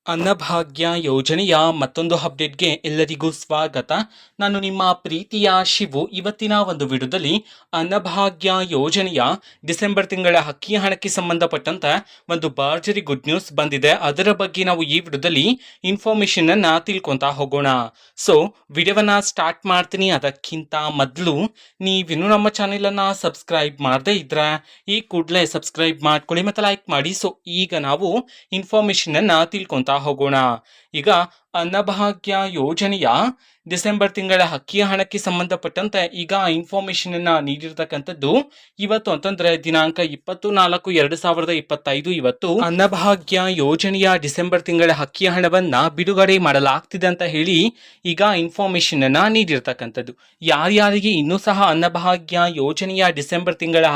ಅನ್ನಭಾಗ್ಯ ಯೋಜನೆಯ ಮತ್ತೊಂದು ಅಪ್ಡೇಟ್ಗೆ ಎಲ್ಲರಿಗೂ ಸ್ವಾಗತ. ನಾನು ನಿಮ್ಮ ಪ್ರೀತಿಯ ಶಿವು. ಇವತ್ತಿನ ಒಂದು ವಿಡಿಯೋದಲ್ಲಿ ಅನ್ನಭಾಗ್ಯ ಯೋಜನೆಯ ಡಿಸೆಂಬರ್ ತಿಂಗಳ ಅಕ್ಕಿ ಹಣಕ್ಕೆ ಸಂಬಂಧಪಟ್ಟಂತೆ ಒಂದು ಭರ್ಜರಿ ಗುಡ್ ನ್ಯೂಸ್ ಬಂದಿದೆ. ಅದರ ಬಗ್ಗೆ ನಾವು ಈ ವಿಡಿಯೋದಲ್ಲಿ ಇನ್ಫಾರ್ಮೇಶನ್ ಅನ್ನ ತಿಳ್ಕೊಂತಾ ಹೋಗೋಣ. ಸೊ ವಿಡಿಯೋವನ್ನ ಸ್ಟಾರ್ಟ್ ಮಾಡ್ತೀನಿ. ಅದಕ್ಕಿಂತ ಮೊದಲು ನೀವಿನ್ನೂ ನಮ್ಮ ಚಾನೆಲ್ ಅನ್ನ ಸಬ್ಸ್ಕ್ರೈಬ್ ಮಾಡದೇ ಇದ್ರೆ ಈ ಕೂಡಲೇ ಸಬ್ಸ್ಕ್ರೈಬ್ ಮಾಡ್ಕೊಳ್ಳಿ ಮತ್ತೆ ಲೈಕ್ ಮಾಡಿ. ಸೊ ಈಗ ನಾವು ಇನ್ಫಾರ್ಮೇಶನ್ ಅನ್ನ ತಿಳ್ಕೊಂತಾ ಹೋಗೋಣ. ಈಗ ಅನ್ನಭಾಗ್ಯ ಯೋಜನೆಯ ಡಿಸೆಂಬರ್ ತಿಂಗಳ ಅಕ್ಕಿ ಹಣಕ್ಕೆ ಸಂಬಂಧಪಟ್ಟಂತೆ ಈಗ ಇನ್ಫಾರ್ಮೇಶನ್ ಅನ್ನ ನೀಡಿರ್ತಕ್ಕಂಥದ್ದು ಇವತ್ತು ಅಂತಂದ್ರೆ ದಿನಾಂಕ 24/2/2025 ಇವತ್ತು ಅನ್ನಭಾಗ್ಯ ಯೋಜನೆಯ ಡಿಸೆಂಬರ್ ತಿಂಗಳ ಅಕ್ಕಿ ಹಣವನ್ನ ಬಿಡುಗಡೆ ಮಾಡಲಾಗ್ತಿದೆ ಅಂತ ಹೇಳಿ ಈಗ ಇನ್ಫಾರ್ಮೇಶನ್ ಅನ್ನ ನೀಡಿರ್ತಕ್ಕಂಥದ್ದು. ಯಾರ್ಯಾರಿಗೆ ಇನ್ನೂ ಸಹ ಅನ್ನಭಾಗ್ಯ ಯೋಜನೆಯ ಡಿಸೆಂಬರ್ ತಿಂಗಳ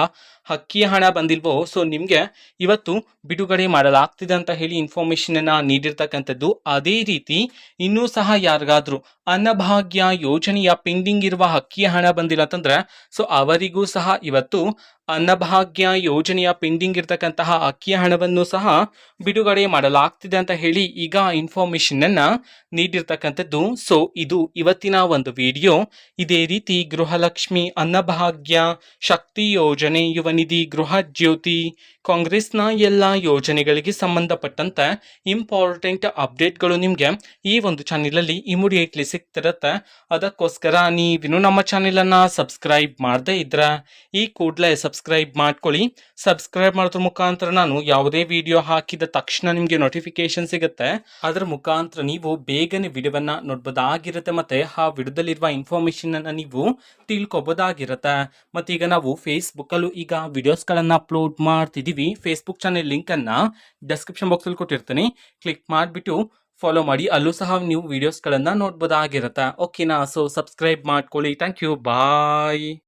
ಅಕ್ಕಿ ಹಣ ಬಂದಿಲ್ವೋ ಸೊ ನಿಮ್ಗೆ ಇವತ್ತು ಬಿಡುಗಡೆ ಮಾಡಲಾಗ್ತಿದೆ ಅಂತ ಹೇಳಿ ಇನ್ಫಾರ್ಮೇಶನ್ ಅನ್ನ ನೀಡಿರ್ತಕ್ಕಂಥದ್ದು. ಅದೇ ರೀತಿ ಇನ್ನೂ ಸಹ ಯಾರಿಗಾದ್ರೂ ಅನ್ನಭಾಗ್ಯ ಯೋಜನೆಯ ಪೆಂಡಿಂಗ್ ಇರುವ ಅಕ್ಕಿ ಹಣ ಬಂದಿಲ್ಲ ಅಂತಂದ್ರೆ ಸೊ ಅವರಿಗೂ ಸಹ ಇವತ್ತು ಅನ್ನಭಾಗ್ಯ ಯೋಜನೆಯ ಪೆಂಡಿಂಗ್ ಇರ್ತಕ್ಕಂತಹ ಅಕ್ಕಿ ಹಣವನ್ನು ಸಹ ಬಿಡುಗಡೆ ಮಾಡಲಾಗ್ತಿದೆ ಅಂತ ಹೇಳಿ ಈಗ ಇನ್ಫಾರ್ಮೇಶನ್ ಅನ್ನ ನೀಡಿರ್ತಕ್ಕಂಥದ್ದು. ಸೊ ಇದು ಇವತ್ತಿನ ಒಂದು ವಿಡಿಯೋ. ಇದೇ ರೀತಿ ಗೃಹಲಕ್ಷ್ಮಿ, ಅನ್ನಭಾಗ್ಯ, ಶಕ್ತಿ ಯೋಜನೆ, ಯುವ ನಿಧಿ, ಗೃಹ ಜ್ಯೋತಿ, ಕಾಂಗ್ರೆಸ್ನ ಎಲ್ಲ ಯೋಜನೆಗಳಿಗೆ ಸಂಬಂಧಪಟ್ಟಂತೆ ಇಂಪಾರ್ಟೆಂಟ್ ಅಪ್ಡೇಟ್ಗಳು ನಿಮಗೆ ಈ ಒಂದು ಚಾನೆಲಲ್ಲಿ ಇಮಿಡಿಯೇಟ್ಲಿ ಸಿಗ್ತಿರತ್ತೆ. ಅದಕ್ಕೋಸ್ಕರ ನೀವಿನ್ನು ನಮ್ಮ ಚಾನೆಲನ್ನು ಸಬ್ಸ್ಕ್ರೈಬ್ ಮಾಡದೇ ಇದ್ರೆ ಈ ಕೂಡಲೇ ಸಬ್ಸ್ಕ್ರೈಬ್ ಮಾಡ್ಕೊಳ್ಳಿ. ಸಬ್ಸ್ಕ್ರೈಬ್ ಮಾಡೋದ್ರ ಮುಖಾಂತರ ನಾನು ಯಾವುದೇ ವಿಡಿಯೋ ಹಾಕಿದ ತಕ್ಷಣ ನಿಮಗೆ ನೋಟಿಫಿಕೇಶನ್ ಸಿಗುತ್ತೆ. ಅದರ ಮುಖಾಂತರ ನೀವು ಬೇಗನೆ ವಿಡಿಯೋವನ್ನ ನೋಡ್ಬೋದಾಗಿರುತ್ತೆ ಮತ್ತೆ ಆ ವಿಡಿಯೋದಲ್ಲಿರುವ ಇನ್ಫಾರ್ಮೇಶನ್ ಅನ್ನ ನೀವು ತಿಳ್ಕೊಬೋದಾಗಿರುತ್ತೆ. ಮತ್ತೆ ಈಗ ನಾವು ಫೇಸ್ಬುಕ್ ಅಲ್ಲೂ ಈಗ ವಿಡಿಯೋಸ್ಗಳನ್ನ ಅಪ್ಲೋಡ್ ಮಾಡ್ತಿದೀವಿ. ಫೇಸ್ಬುಕ್ ಚಾನೆಲ್ ಲಿಂಕ್ ಅನ್ನ ಡಿಸ್ಕ್ರಿಪ್ಷನ್ ಬಾಕ್ಸ್ ಅಲ್ಲಿ ಕೊಟ್ಟಿರ್ತೀನಿ, ಕ್ಲಿಕ್ ಮಾಡಿಬಿಟ್ಟು ಫಾಲೋ ಮಾಡಿ. ಅಲ್ಲೂ ಸಹ ನೀವು ವಿಡಿಯೋಸ್ಗಳನ್ನ ನೋಡ್ಬೋದಾಗಿರುತ್ತೆ. ಓಕೆನಾ? ಸೊ ಸಬ್ಸ್ಕ್ರೈಬ್ ಮಾಡ್ಕೊಳ್ಳಿ. Thank you, bye.